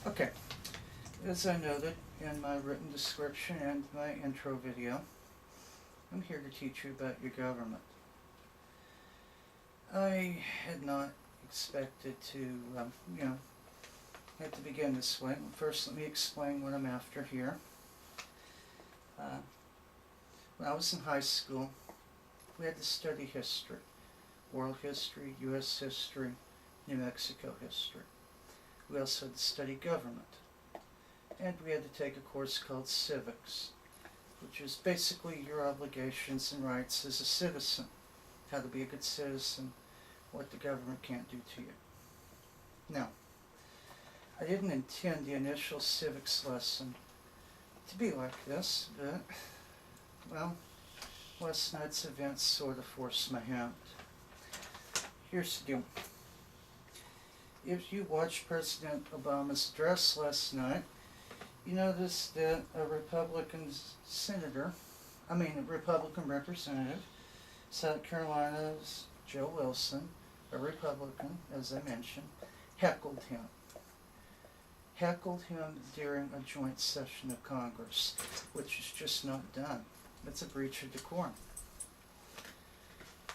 Okay, as I noted in my written description and my intro video, I'm here to teach you about your government. I had not expected to, have to begin this way. First, let me explain what I'm after here. When I was in high school, we had to study history. World history, U.S. history, New Mexico history. We also had to study government. And we had to take a course called civics, which is basically your obligations and rights as a citizen. How to be a good citizen, what the government can't do to you. Now, I didn't intend the initial civics lesson to be like this, but, well, last night's events sort of forced my hand. Here's the deal. If you watched President Obama's address last night, you noticed that a Republican representative, South Carolina's Joe Wilson, a Republican, as I mentioned, heckled him. Heckled him during a joint session of Congress, which is just not done. It's a breach of decorum.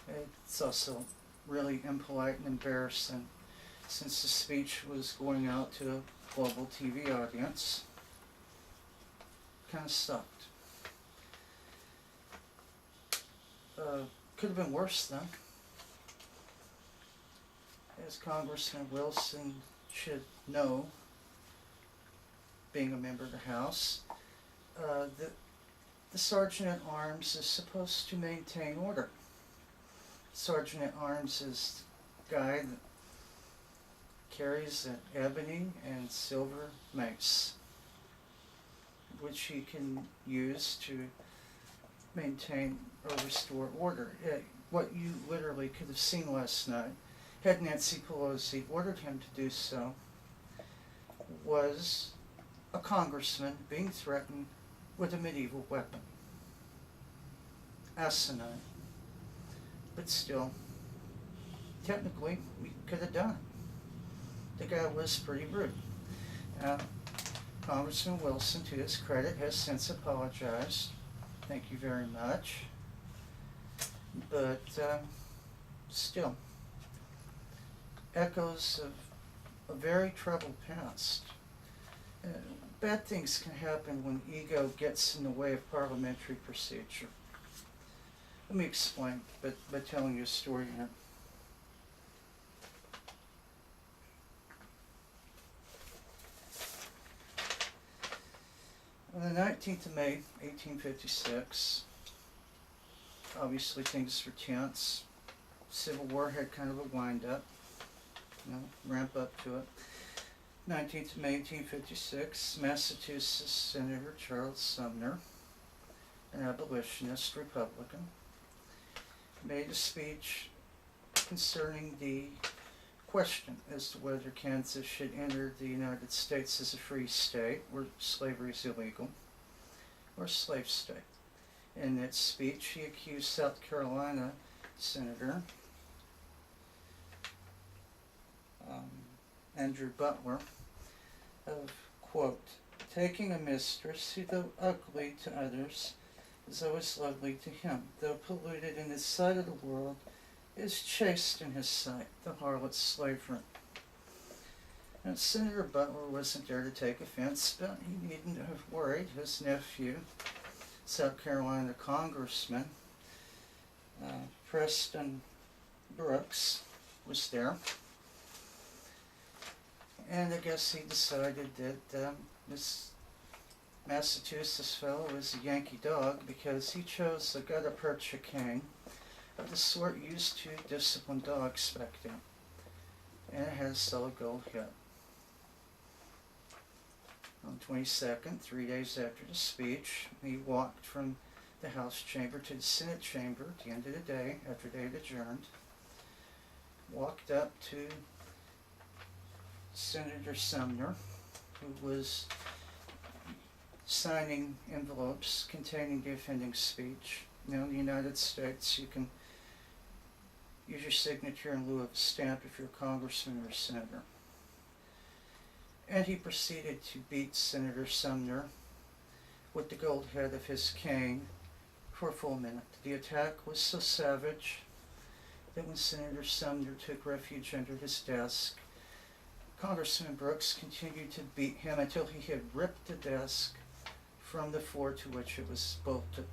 It's also really impolite and embarrassing since the speech was going out to a global TV audience. Kind of sucked. Could have been worse though. As Congressman Wilson should know, being a member of the House, the Sergeant at Arms is supposed to maintain order. Sergeant at Arms is the guy that carries an ebony and silver mace, which he can use to maintain or restore order. What you literally could have seen last night, had Nancy Pelosi ordered him to do so, was a congressman being threatened with a medieval weapon. Asinine. But still, technically, we could have done it. The guy was pretty rude. Congressman Wilson, to his credit, has since apologized. Thank you very much. But still, echoes of a very troubled past. Bad things can happen when ego gets in the way of parliamentary procedure. Let me explain by telling you a story here. On the 19th of May, 1856, obviously things were tense. Civil War had kind of a wind-up, ramp up to it. 19th of May, 1856, Massachusetts Senator Charles Sumner, an abolitionist Republican, made a speech concerning the question as to whether Kansas should enter the United States as a free state, where slavery is illegal, or a slave state. In that speech, he accused South Carolina Senator Andrew Butler of, quote, taking a mistress who, though ugly to others, is always lovely to him, though polluted in his sight of the world, is chaste in his sight, the harlot slavery. And Senator Butler wasn't there to take offense, but he needn't have worried. His nephew, South Carolina Congressman Preston Brooks, was there. And I guess he decided that this Massachusetts fellow was a Yankee dog because he chose a gutta percha king of the sort used to discipline dogs back then. And it had a solid gold hip. On the 22nd, 3 days after the speech, he walked from the House chamber to the Senate chamber at the end of the day, after they had adjourned, walked up to Senator Sumner, who was signing envelopes containing the offending speech. Now in the United States, you can use your signature in lieu of a stamp if you're a congressman or a senator. and he proceeded to beat Senator Sumner with the gold head of his cane for a full minute. The attack was so savage that when Senator Sumner took refuge under his desk, Congressman Brooks continued to beat him until he had ripped the desk from the floor to which it was bolted.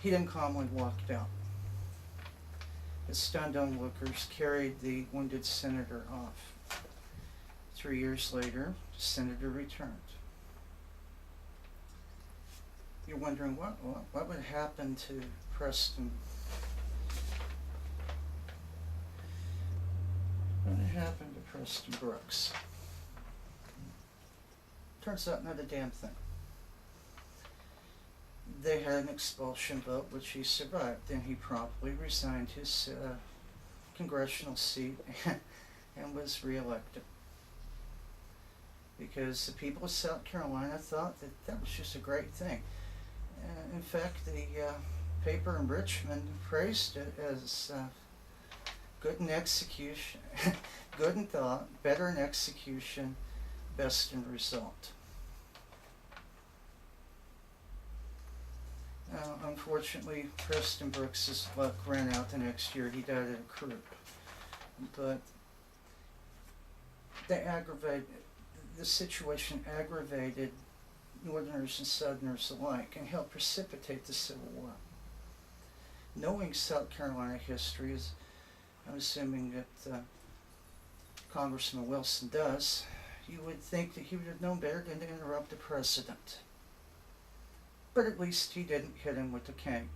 He then calmly walked out. The stunned onlookers carried the wounded senator off. 3 years later, the senator returned. You're wondering what would happen to Preston? What happened to Preston Brooks? Turns out not a damn thing. They had an expulsion vote, which he survived, and he promptly resigned his congressional seat and was reelected. Because the people of South Carolina thought that that was just a great thing. In fact, the paper in Richmond praised it as good in execution, good in thought, better in execution, best in result. Unfortunately, Preston Brooks' luck ran out the next year. He died at a croup. But the situation aggravated Northerners and Southerners alike and helped precipitate the Civil War. Knowing South Carolina history, as I'm assuming that Congressman Wilson does, you would think that he would have known better than to interrupt the president. But at least he didn't hit him with the cane.